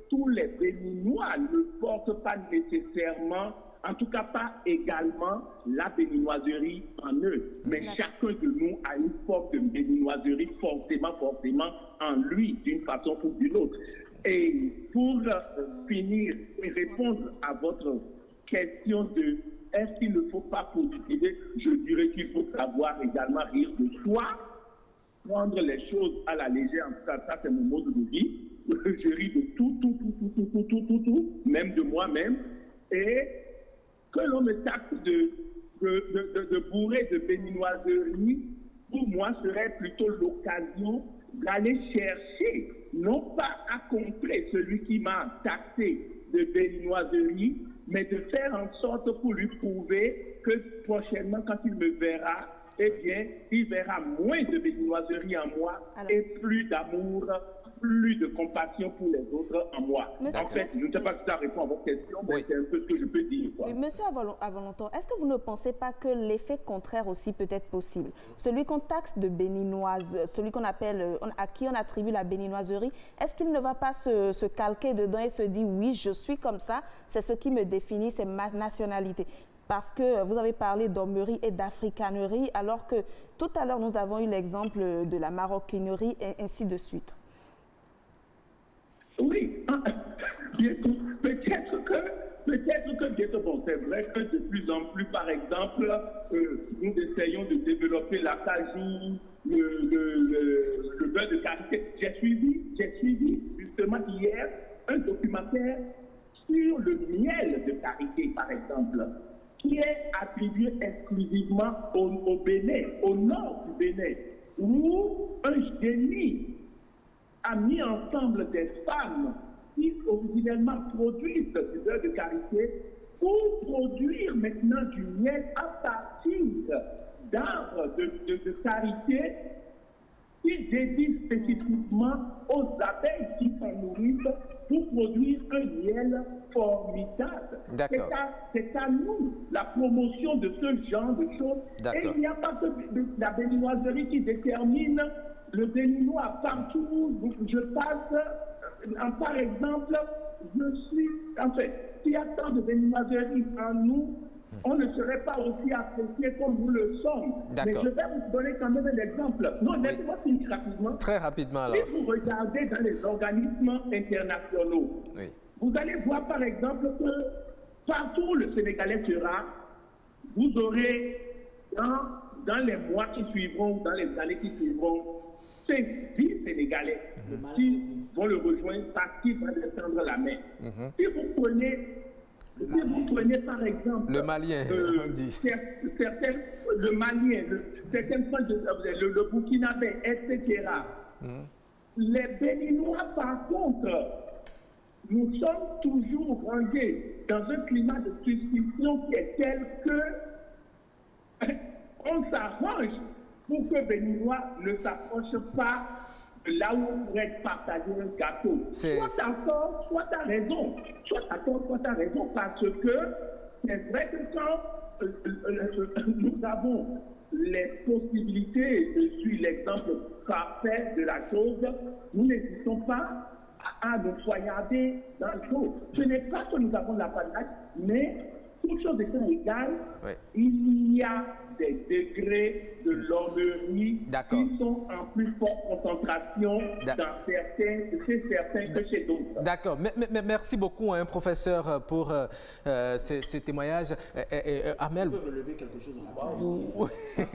[SPEAKER 5] tous les Béninois ne portent pas nécessairement, en tout cas pas également, la béninoiserie en eux. Mais chacun de nous a une forme de béninoiserie forcément en lui, d'une façon ou d'une autre. Et pour finir et répondre à votre question de est-ce qu'il ne faut pas positiver, je dirais qu'il faut savoir également rire de soi, prendre les choses à la légère. En tout cas, ça c'est mon mode de vie. Je ris de tout, même de moi-même, et que l'on me taxe de bourré de béninoiserie, pour moi, serait plutôt l'occasion d'aller chercher, non pas à contrer celui qui m'a taxé de béninoiserie, mais de faire en sorte pour lui prouver que prochainement, quand il me verra, eh bien, il verra moins de béninoiserie en moi et plus d'amour, plus de compassion pour les autres en moi. En fait, je ne sais pas si ça répond à votre question, mais c'est un peu ce que je peux dire.
[SPEAKER 2] Oui, monsieur Avolonton, est-ce que vous ne pensez pas que l'effet contraire aussi peut être possible? Celui qu'on taxe de béninoise, celui qu'on appelle, à qui on attribue la béninoiserie, est-ce qu'il ne va pas se calquer dedans et se dire oui, je suis comme ça, c'est ce qui me définit, c'est ma nationalité? Parce que vous avez parlé d'hommerie et d'africanerie, alors que tout à l'heure, nous avons eu l'exemple de la maroquinerie et ainsi de suite.
[SPEAKER 5] Oui, peut-être que bientôt, bon, c'est vrai que de plus en plus, par exemple, nous essayons de développer la cajou, le beurre de karité. J'ai suivi justement hier un documentaire sur le miel de karité, par exemple, qui est attribué exclusivement au Bénin, au nord du Bénin, où un génie a mis ensemble des femmes qui originellement produisent du beurre de karité pour produire maintenant du miel à partir d'arbres de karité qui dédient spécifiquement aux abeilles qui s'en nourrissent pour produire un miel formidable. C'est à nous la promotion de ce genre de choses. Et il n'y a pas que la béninoiserie qui détermine le béninois. Partout où je passe, par exemple, s'il y a tant de béninoiserie en nous, on ne serait pas aussi apprécié comme nous le sommes. Mais je vais vous donner quand même un exemple. Non, laissez-moi finir rapidement.
[SPEAKER 1] Très rapidement alors.
[SPEAKER 5] Si vous regardez dans les organismes internationaux, vous allez voir par exemple que partout où le Sénégalais sera, vous aurez dans les mois qui suivront, dans les années qui suivront, 10 Sénégalais qui vont le rejoindre parce qu'il va descendre la main. Si vous prenez par exemple
[SPEAKER 1] le Malien,
[SPEAKER 5] le Malien, le Burkinabé, etc. Les Béninois, par contre, nous sommes toujours rangés dans un climat de suspicion qui est tel que on s'arrange pour que Béninois ne s'approchent pas là où on pourrait partagé un gâteau. Soit t'as tort, soit t'as raison. Soit t'as tort, soit t'as raison. Parce que c'est vrai que quand nous avons les possibilités, je suis l'exemple parfait de la chose, nous n'hésitons pas à nous poignarder dans le dos. Ce n'est pas que nous avons la panache, mais toutes choses étant égales, il y a des degrés de l'hommerie qui sont en plus forte concentration chez certains que chez d'autres.
[SPEAKER 1] D'accord. Merci beaucoup, professeur, pour ce témoignage. Amel,
[SPEAKER 4] vous pouvez relever quelque chose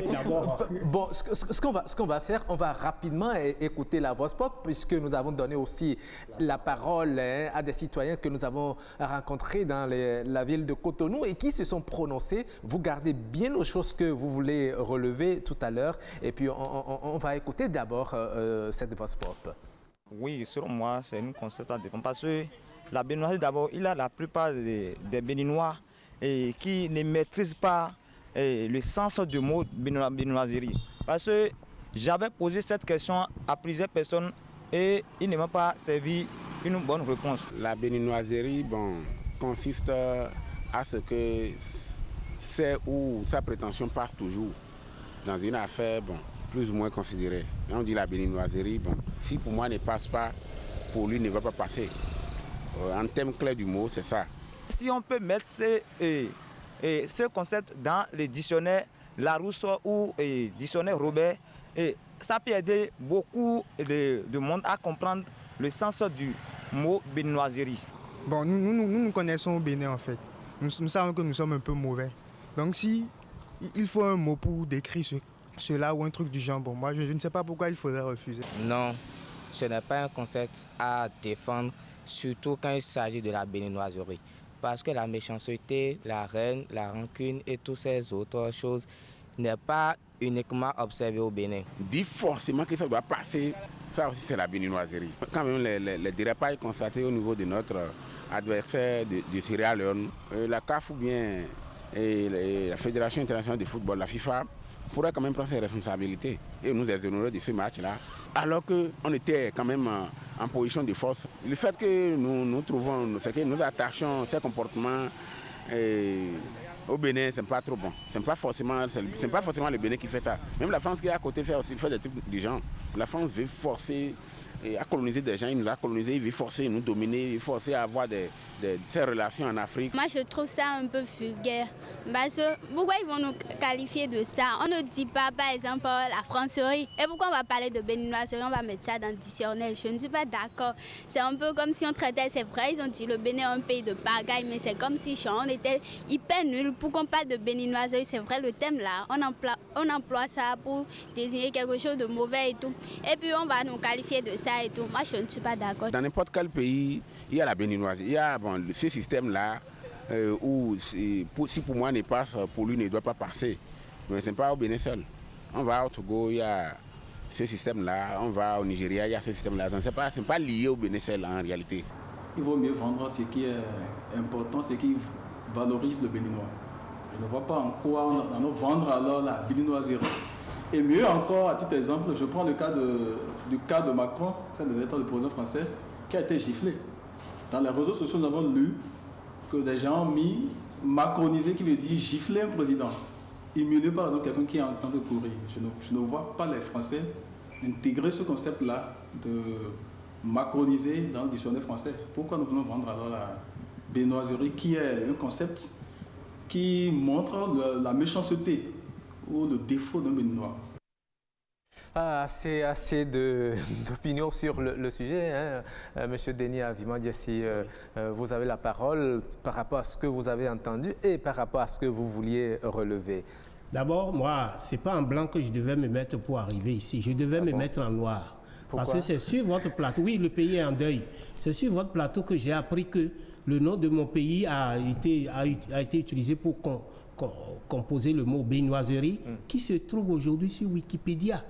[SPEAKER 4] là-bas.
[SPEAKER 1] Bon, ce qu'on va faire, on va rapidement écouter la voix pop, puisque nous avons donné aussi la parole à des citoyens que nous avons rencontrés dans la ville de Cotonou et qui se sont prononcés. Vous gardez bien aux choses que vous voulez relever tout à l'heure. Et puis, on va écouter d'abord cette voix pop.
[SPEAKER 6] Oui, selon moi, c'est une concept à défendre parce que la béninoiserie, d'abord, il y a la plupart des Béninois qui ne maîtrisent pas le sens du mot béninoiserie. Parce que j'avais posé cette question à plusieurs personnes et ils ne m'ont pas servi une bonne réponse.
[SPEAKER 7] La béninoiserie consiste à ce que c'est où sa prétention passe toujours dans une affaire plus ou moins considérée. Et on dit la béninoiserie, si pour moi ne passe pas, pour lui ne va pas passer. En termes clairs du mot, c'est ça.
[SPEAKER 6] Si on peut mettre ce concept dans les dictionnaires Larousse ou dictionnaire Robert, ça peut aider beaucoup de monde à comprendre le sens du mot béninoiserie.
[SPEAKER 8] Bon, nous connaissons au Bénin en fait. Nous savons que nous sommes un peu mauvais. Donc si il faut un mot pour décrire cela ou un truc du genre, moi je ne sais pas pourquoi il faudrait refuser.
[SPEAKER 9] Non, ce n'est pas un concept à défendre, surtout quand il s'agit de la béninoiserie. Parce que la méchanceté, la haine, la rancune et toutes ces autres choses n'est pas uniquement observé au Bénin.
[SPEAKER 7] Dit forcément que ça doit passer, ça aussi c'est la béninoiserie. Quand même les dérapages constatés au niveau de notre adversaire de Sierra Leone, la CAF ou bien la Fédération internationale de football, la FIFA, pourrait quand même prendre ses responsabilités et nous exonérer de ce match-là. Alors qu'on était quand même en position de force. Le fait que nous trouvons, c'est que nous attachons ces comportements au Bénin, c'est pas trop bon. C'est pas forcément le Bénin qui fait ça. Même la France qui est à côté fait des trucs du genre. La France veut forcer à coloniser des gens, il nous a colonisés, il veut forcer à nous dominer, il veut forcer à avoir ces relations en Afrique.
[SPEAKER 10] Moi je trouve ça un peu vulgaire. Parce que pourquoi ils vont nous qualifier de ça? On ne dit pas par exemple la francerie. Et pourquoi on va parler de béninoiserie, on va mettre ça dans le dictionnaire? Je ne suis pas d'accord. C'est un peu comme si on traitait, c'est vrai, ils ont dit le Bénin est un pays de bagaille, mais c'est comme si on était hyper nuls pour qu'on parle de béninoiserie. C'est vrai le thème là, on emploie ça pour désigner quelque chose de mauvais et tout. Et puis on va nous qualifier de ça et tout. Moi je ne suis pas d'accord.
[SPEAKER 7] Dans n'importe quel pays, il y a la béninoiserie. Il y a ce système-là où si pour moi ne passe, pour lui ne doit pas passer. Mais ce n'est pas au Bénin seul. On va au Togo, il y a ce système-là. On va au Nigeria, il y a ce système-là. Donc ce n'est pas lié au Bénin seul en réalité.
[SPEAKER 11] Il vaut mieux vendre ce qui est important, ce qui valorise le béninois. Je ne vois pas en quoi on a vendre alors la béninoiserie. Et mieux encore, à titre d'exemple, je prends le cas du cas de Macron, c'est le président français, qui a été giflé. Dans les réseaux sociaux, nous avons lu que des gens ont mis macronisé, qui veut dire gifler un président. Humilier par exemple quelqu'un qui est en train de courir. Je ne vois pas les Français intégrer ce concept-là de macroniser dans le dictionnaire français. Pourquoi nous voulons vendre alors la béninoiserie, qui est un concept qui montre la méchanceté ou le défaut d'un béninois?
[SPEAKER 1] C'est assez d'opinions sur le sujet. Monsieur Denis Avimandiassi, vous avez la parole par rapport à ce que vous avez entendu et par rapport à ce que vous vouliez relever.
[SPEAKER 3] D'abord, moi, ce n'est pas en blanc que je devais me mettre pour arriver ici. Je devais me mettre en noir.
[SPEAKER 1] Pourquoi?
[SPEAKER 3] Parce que c'est sur votre plateau, oui, le pays est en deuil. C'est sur votre plateau que j'ai appris que le nom de mon pays a été utilisé pour composer le mot béninoiserie, qui se trouve aujourd'hui sur Wikipédia.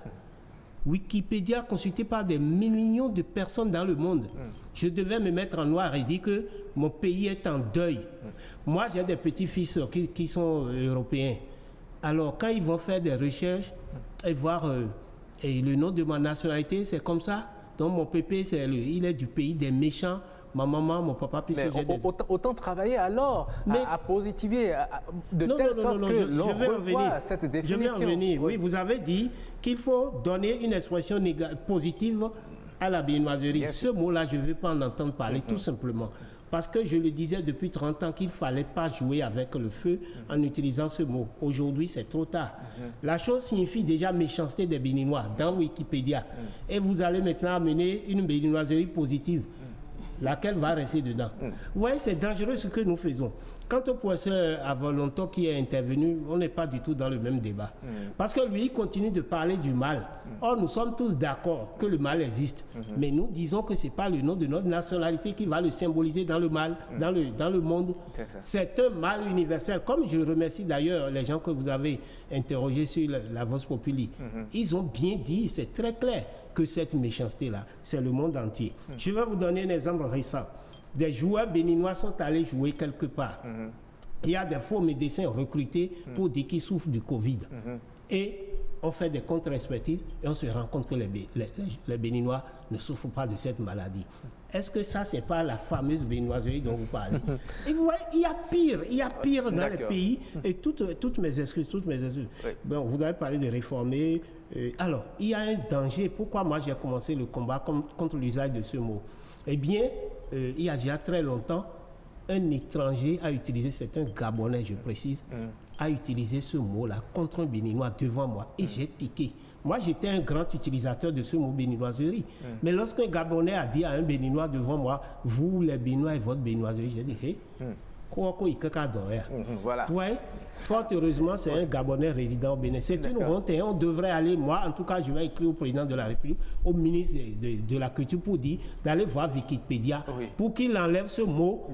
[SPEAKER 3] Wikipédia consulté par des millions de personnes dans le monde. Je devais me mettre en noir et dire que mon pays est en deuil. Moi, j'ai des petits-fils qui sont européens. Alors, quand ils vont faire des recherches et voir et le nom de ma nationalité, c'est comme ça. Donc, mon pépé, il est du pays des méchants. Ma maman, mon papa, puisque
[SPEAKER 1] j'ai autant travailler alors à positiver de telle sorte que l'on revoit cette définition.
[SPEAKER 3] Je vais en venir. Oui, vous avez dit qu'il faut donner une expression positive à la béninoiserie. Ce mot-là, je ne veux pas en entendre parler, tout simplement. Parce que je le disais depuis 30 ans qu'il ne fallait pas jouer avec le feu en utilisant ce mot. Aujourd'hui, c'est trop tard. La chose signifie déjà méchanceté des Béninois dans Wikipédia. Et vous allez maintenant amener une béninoiserie positive. Laquelle va rester dedans. Vous voyez, c'est dangereux ce que nous faisons. quant au professeur Avolonto qui est intervenu, on n'est pas du tout dans le même débat. Parce que lui, il continue de parler du mal. Or, nous sommes tous d'accord que le mal existe. Mais nous disons que ce n'est pas le nom de notre nationalité qui va le symboliser dans le mal, dans le monde. C'est un mal universel. Comme je remercie d'ailleurs les gens que vous avez interrogés sur la Vox Populi. Ils ont bien dit, c'est très clair, que cette méchanceté-là, c'est le monde entier. Je vais vous donner un exemple récent. Des joueurs béninois sont allés jouer quelque part. Il y a des faux médecins recrutés pour dire qu'ils souffrent du Covid. Et on fait des contre-expertises et on se rend compte que les Béninois ne souffrent pas de cette maladie. Est-ce que ça, c'est pas la fameuse béninoiserie dont vous parlez? Et vous voyez, il y a pire dans les pays. Et toutes mes excuses. Oui. Bon, vous avez parlé de réformer. Alors, il y a un danger. Pourquoi moi j'ai commencé le combat contre l'usage de ce mot? Eh bien, il y a déjà très longtemps, un étranger a utilisé, c'est un Gabonais, je précise, a utilisé ce mot-là contre un Béninois devant moi. Et j'ai tiqué. Moi, j'étais un grand utilisateur de ce mot béninoiserie. Mais lorsqu'un Gabonais a dit à un Béninois devant moi, vous, les Béninois et votre béninoiserie, j'ai dit, hé, voilà. Ouais. Fort heureusement, c'est un Gabonais résident au Bénin. C'est une honte et on devrait aller, moi, en tout cas, je vais écrire au président de la République, au ministre de la Culture pour dire d'aller voir Wikipédia pour qu'il enlève ce mot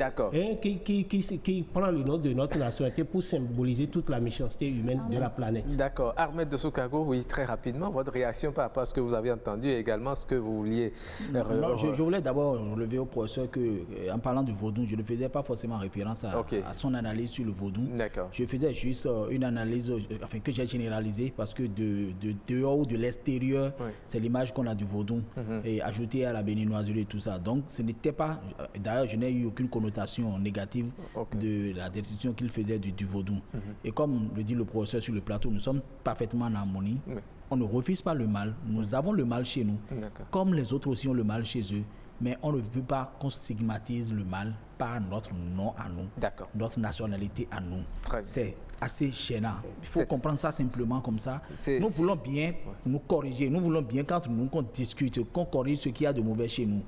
[SPEAKER 3] qui prend le nom de notre nationalité pour symboliser toute la méchanceté humaine de la planète.
[SPEAKER 1] D'accord. Ahmed de Soukago, oui, très rapidement, votre réaction par rapport à ce que vous avez entendu et également ce que vous vouliez...
[SPEAKER 4] Je voulais d'abord relever au professeur qu'en parlant du vaudou, je ne faisais pas forcément référence à son analyse sur le vaudou. Je faisais juste une analyse que j'ai généralisée parce que de dehors ou de l'extérieur, c'est l'image qu'on a du vaudou et ajouté à la béninoiserie et tout ça. Donc, ce n'était pas... D'ailleurs, je n'ai eu aucune connotation négative de la décision qu'il faisait du vaudou. Et comme le dit le professeur sur le plateau, nous sommes parfaitement en harmonie. On ne refuse pas le mal. Nous avons le mal chez nous. Comme les autres aussi ont le mal chez eux. Mais on ne veut pas qu'on stigmatise le mal par notre nom à nous, notre nationalité à nous. C'est assez gênant. Il faut comprendre ça simplement comme ça. Nous voulons bien nous corriger. Nous voulons bien quand nous qu'on discute, qu'on corrige ce qu'il y a de mauvais chez nous.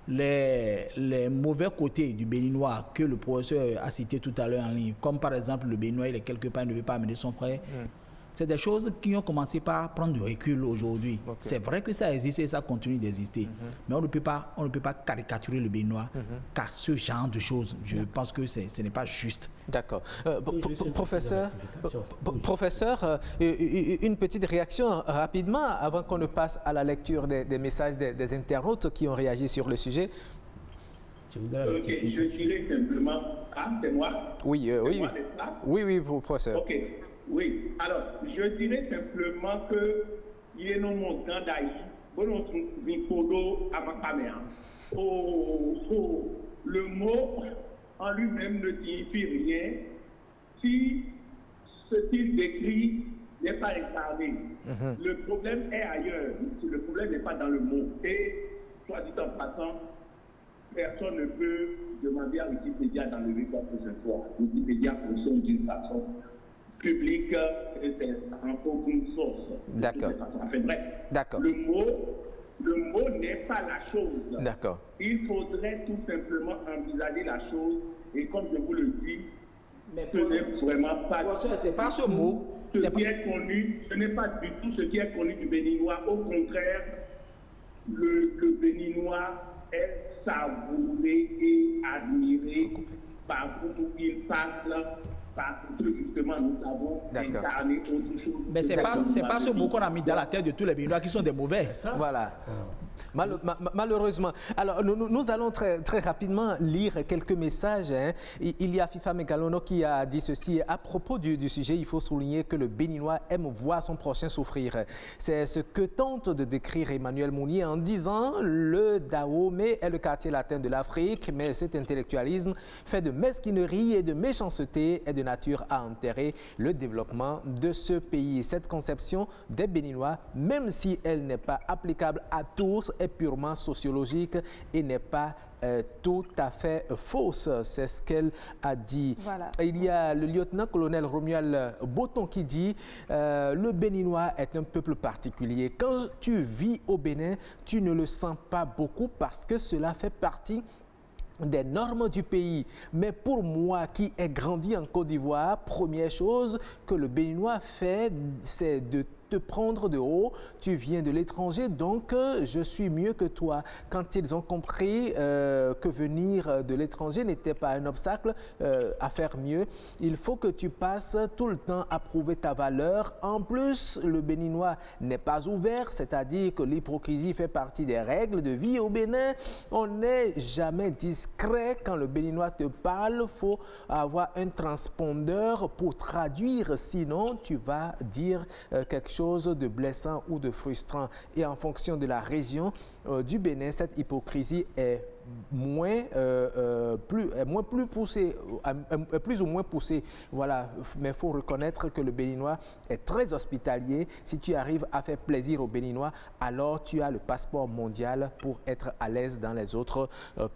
[SPEAKER 4] Les mauvais côtés du béninois que le professeur a cité tout à l'heure en ligne, comme par exemple le béninois, il est quelque part, il ne veut pas amener son frère. C'est des choses qui ont commencé par prendre du recul aujourd'hui. C'est vrai que ça existe et ça continue d'exister. Mais on ne peut pas caricaturer le Béninois car ce genre de choses, je pense que ce n'est pas juste.
[SPEAKER 1] D'accord. Professeur, une petite réaction rapidement avant qu'on ne passe à la lecture des messages des internautes qui ont réagi sur le sujet.
[SPEAKER 5] Je dirais simplement... Ah, c'est moi?
[SPEAKER 1] Oui, professeur.
[SPEAKER 5] Ok. Oui, alors, je dirais simplement que il y a un montant d'aïe, bon, le mot en lui-même ne signifie rien si ce qu'il décrit n'est pas incarné. Le problème est ailleurs, le problème n'est pas dans le mot. Et, soit dit en passant, personne ne peut demander à Wikipédia d'enlever quoi que ce soit. Wikipédia fonctionne d'une façon public, c'est encore une source.
[SPEAKER 1] D'accord.
[SPEAKER 5] Enfin, bref, le mot n'est pas la chose.
[SPEAKER 1] D'accord.
[SPEAKER 5] Il faudrait tout simplement envisager la chose et comme je vous le dis, ce n'est vraiment pas...
[SPEAKER 4] C'est pas ce mot.
[SPEAKER 5] Ce qui est connu, ce n'est pas du tout ce qui est connu du béninois. Au contraire, le béninois est savouré et admiré par où il passe. Parce que justement, nous avons incarné autre chose.
[SPEAKER 4] Mais c'est pas ce mot qu'on a mis dans la tête de tous les Béninois qui sont des mauvais.
[SPEAKER 1] Voilà. Malheureusement. Alors, nous allons très, très rapidement lire quelques messages. Il y a FIFA Megalono qui a dit ceci. À propos du sujet, il faut souligner que le Béninois aime voir son prochain souffrir. C'est ce que tente de décrire Emmanuel Mounier en disant le Dahomey est le quartier latin de l'Afrique, mais cet intellectualisme fait de mesquinerie et de méchanceté est de nature à enterrer le développement de ce pays. Cette conception des Béninois, même si elle n'est pas applicable à tous, est purement sociologique et n'est pas tout à fait fausse. C'est ce qu'elle a dit. Voilà. Il y a le lieutenant-colonel Romuald Boton qui dit le Béninois est un peuple particulier. Quand tu vis au Bénin, tu ne le sens pas beaucoup parce que cela fait partie des normes du pays. Mais pour moi qui ai grandi en Côte d'Ivoire, première chose que le Béninois fait, c'est de te prendre de haut. Tu viens de l'étranger, donc je suis mieux que toi. Quand ils ont compris que venir de l'étranger n'était pas un obstacle à faire mieux, il faut que tu passes tout le temps à prouver ta valeur. En plus, le Béninois n'est pas ouvert, c'est-à-dire que l'hypocrisie fait partie des règles de vie au Bénin. On n'est jamais discret. Quand le Béninois te parle, il faut avoir un transpondeur pour traduire, sinon tu vas dire quelque chose de blessant ou de frustrant. Et en fonction de la région du Bénin, cette hypocrisie est plus ou moins poussée. Voilà. Mais il faut reconnaître que le Béninois est très hospitalier. Si tu arrives à faire plaisir aux Béninois, alors tu as le passeport mondial pour être à l'aise dans les autres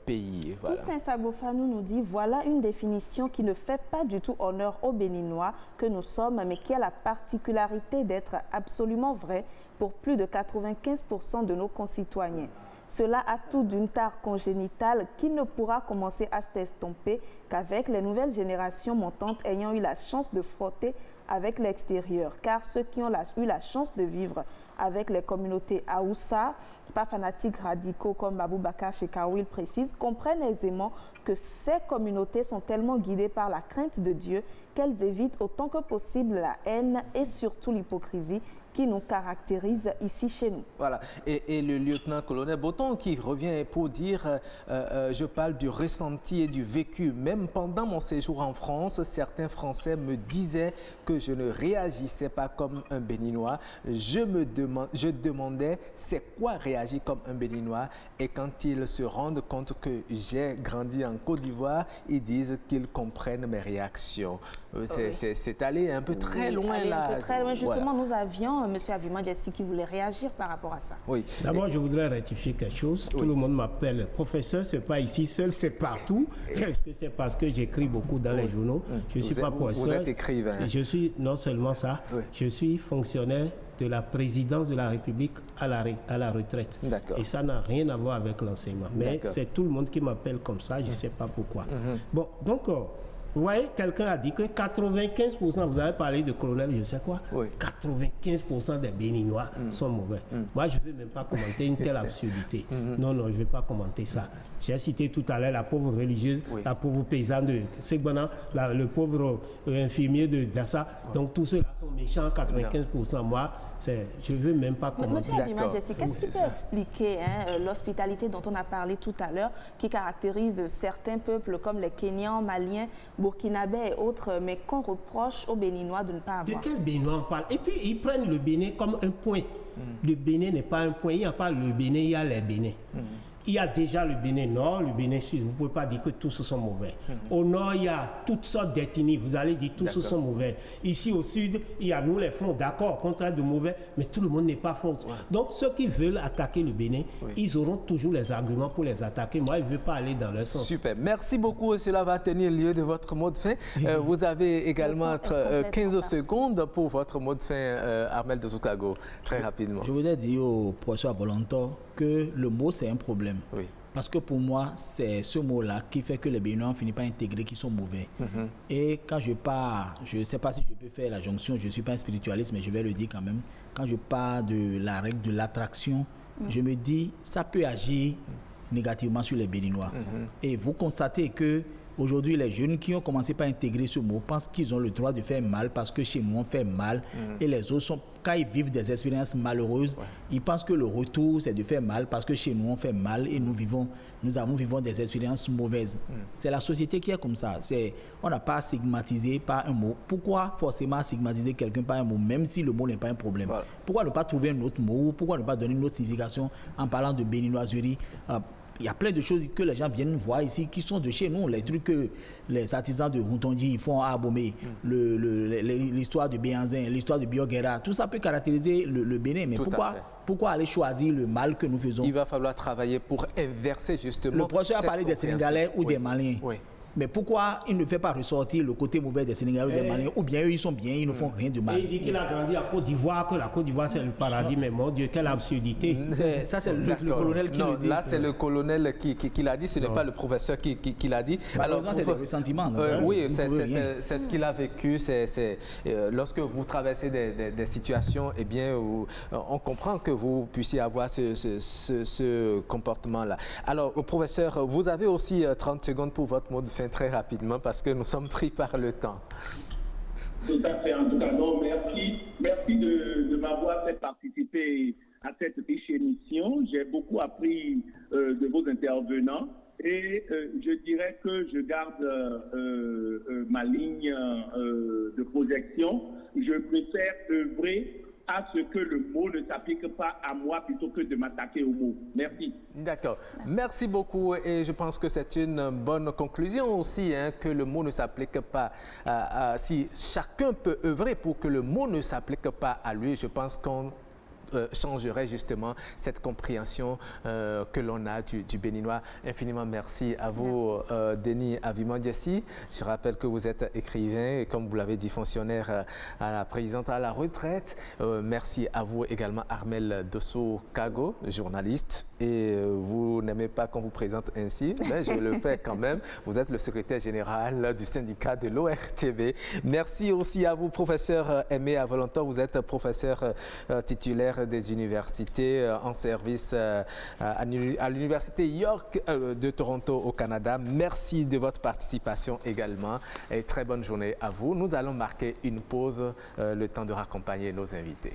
[SPEAKER 1] pays. Voilà.
[SPEAKER 2] Toussaint Sagofanou nous dit, voilà une définition qui ne fait pas du tout honneur aux Béninois que nous sommes, mais qui a la particularité d'être absolument vraie pour plus de 95% de nos concitoyens. Cela a tout d'une tare congénitale qui ne pourra commencer à s'estomper qu'avec les nouvelles générations montantes ayant eu la chance de frotter avec l'extérieur. Car ceux qui ont eu la chance de vivre avec les communautés Aoussa, pas fanatiques radicaux comme Babou Bakar Shekaoui précise, comprennent aisément que ces communautés sont tellement guidées par la crainte de Dieu qu'elles évitent autant que possible la haine et surtout l'hypocrisie qui nous caractérise ici chez nous.
[SPEAKER 1] Voilà. Et le lieutenant-colonel Boton qui revient pour dire, je parle du ressenti et du vécu. Même pendant mon séjour en France, certains Français me disaient que je ne réagissais pas comme un Béninois. Je demandais, c'est quoi réagir comme un Béninois? Et quand ils se rendent compte que j'ai grandi en Côte d'Ivoire, ils disent qu'ils comprennent mes réactions. C'est allé un peu très loin là.
[SPEAKER 2] Un peu très loin. Justement, nous avions M. Avima Jessi qui voulait réagir par rapport à ça.
[SPEAKER 3] Oui. D'abord, je voudrais rectifier quelque chose. Tout le monde m'appelle professeur, c'est pas ici seul, c'est partout. Est-ce que c'est parce que j'écris beaucoup dans les journaux? Je ne suis pas professeur.
[SPEAKER 1] Vous êtes écrivain.
[SPEAKER 3] Je suis non seulement ça, je suis fonctionnaire de la présidence de la République à la retraite. Et ça n'a rien à voir avec l'enseignement. Mais c'est tout le monde qui m'appelle comme ça, je ne sais pas pourquoi. Bon, donc, vous voyez, quelqu'un a dit que 95%, vous avez parlé de colonel, je sais quoi, 95% des Béninois sont mauvais. Moi, je ne vais même pas commenter une telle absurdité. Non, je ne vais pas commenter ça. J'ai cité tout à l'heure la pauvre religieuse, la pauvre paysanne de Segbana, le pauvre infirmier de Dassa. Donc, tous ceux-là sont méchants, 95%. Moi, je ne veux même pas commenter.
[SPEAKER 2] Monsieur Avima Jessi, qu'est-ce qui peut expliquer l'hospitalité dont on a parlé tout à l'heure, qui caractérise certains peuples comme les Kenyans, Maliens, Burkinabés et autres, mais qu'on reproche aux Béninois de ne pas avoir?
[SPEAKER 3] De quel Béninois on parle? Et puis, ils prennent le Bénin comme un point. Le Bénin n'est pas un point. Il n'y a pas le Bénin, il y a les Bénins. Il y a déjà le Bénin Nord, le Bénin Sud. Vous ne pouvez pas dire que tous sont mauvais. Au Nord, il y a toutes sortes d'ethnies. Vous allez dire tous sont mauvais. Ici, au Sud, il y a nous les fonds, d'accord, contraire de mauvais, mais tout le monde n'est pas fond. Donc, ceux qui veulent attaquer le Bénin, ils auront toujours les arguments pour les attaquer. Moi, je ne veux pas aller dans leur sens.
[SPEAKER 1] Super. Merci beaucoup. Cela va tenir lieu de votre mot de fin. Vous avez également 15 secondes pour votre mot de fin, Armel de Zoukago. Très rapidement.
[SPEAKER 4] Je voudrais dire au professeur Volonto que le mot, c'est un problème. Parce que pour moi, c'est ce mot-là qui fait que les Béninois finissent par intégrer qu'ils sont mauvais. Et quand je pars, je ne sais pas si je peux faire la jonction, je ne suis pas un spiritualiste, mais je vais le dire quand même. Quand je pars de la règle de l'attraction, je me dis, ça peut agir négativement sur les Béninois. Et vous constatez que aujourd'hui, les jeunes qui ont commencé par intégrer ce mot pensent qu'ils ont le droit de faire mal parce que chez nous, on fait mal. Et les autres, quand ils vivent des expériences malheureuses, ils pensent que le retour, c'est de faire mal parce que chez nous, on fait mal et nous vivons des expériences mauvaises. C'est la société qui est comme ça. On n'a pas à stigmatiser par un mot. Pourquoi forcément stigmatiser quelqu'un par un mot, même si le mot n'est pas un problème? Pourquoi ne pas trouver un autre mot? Pourquoi ne pas donner une autre signification en parlant de béninoiserie? Il y a plein de choses que les gens viennent voir ici qui sont de chez nous. Les trucs que les artisans de Routondi font à Abomey, l'histoire de Béanzin, l'histoire de Bioguera, tout ça peut caractériser le Bénin. Mais pourquoi aller choisir le mal que nous faisons?
[SPEAKER 1] Il va falloir travailler pour inverser justement.
[SPEAKER 4] Le professeur a parlé des Sénégalais ou des Maliens. Mais pourquoi il ne fait pas ressortir le côté mauvais des Sénégalais, des Maliens, ou bien eux, ils sont bien, ils ne font rien de mal.
[SPEAKER 3] Et il dit qu'il a grandi en Côte d'Ivoire, que la Côte d'Ivoire, c'est le paradis, mais mon Dieu, quelle absurdité.
[SPEAKER 4] Ça, c'est le colonel qui le dit.
[SPEAKER 1] Là, c'est le colonel qui l'a dit, ce n'est pas le professeur qui l'a dit.
[SPEAKER 4] Alors, c'est des ressentiments.
[SPEAKER 1] Oui, c'est ce qu'il a vécu. Lorsque vous traversez des situations, eh bien, on comprend que vous puissiez avoir ce comportement-là. Alors, professeur, vous avez aussi 30 secondes pour votre mot de fin très rapidement parce que nous sommes pris par le temps.
[SPEAKER 5] Tout à fait, en tout cas, non, merci. Merci de m'avoir fait participer à cette riche émission. J'ai beaucoup appris de vos intervenants et je dirais que je garde ma ligne de projection. Je préfère œuvrer à ce que le mot ne s'applique pas à moi plutôt que de m'attaquer au mot. Merci.
[SPEAKER 1] D'accord. Merci beaucoup et je pense que c'est une bonne conclusion aussi, hein, que le mot ne s'applique pas si chacun peut œuvrer pour que le mot ne s'applique pas à lui, je pense qu'on changerait justement cette compréhension que l'on a du béninois. Infiniment merci à vous, Denis Avimandjessi. Je rappelle que vous êtes écrivain et comme vous l'avez dit, fonctionnaire à la présidente à la retraite. Merci à vous également, Armel Dosso-Kago, journaliste. Et vous n'aimez pas qu'on vous présente ainsi, mais je le fais quand même. Vous êtes le secrétaire général du syndicat de l'ORTB. Merci aussi à vous, professeur Aimé Avolonton. Vous êtes professeur titulaire des universités en service à l'université York de Toronto au Canada. Merci de votre participation également et très bonne journée à vous. Nous allons marquer une pause, le temps de raccompagner nos invités.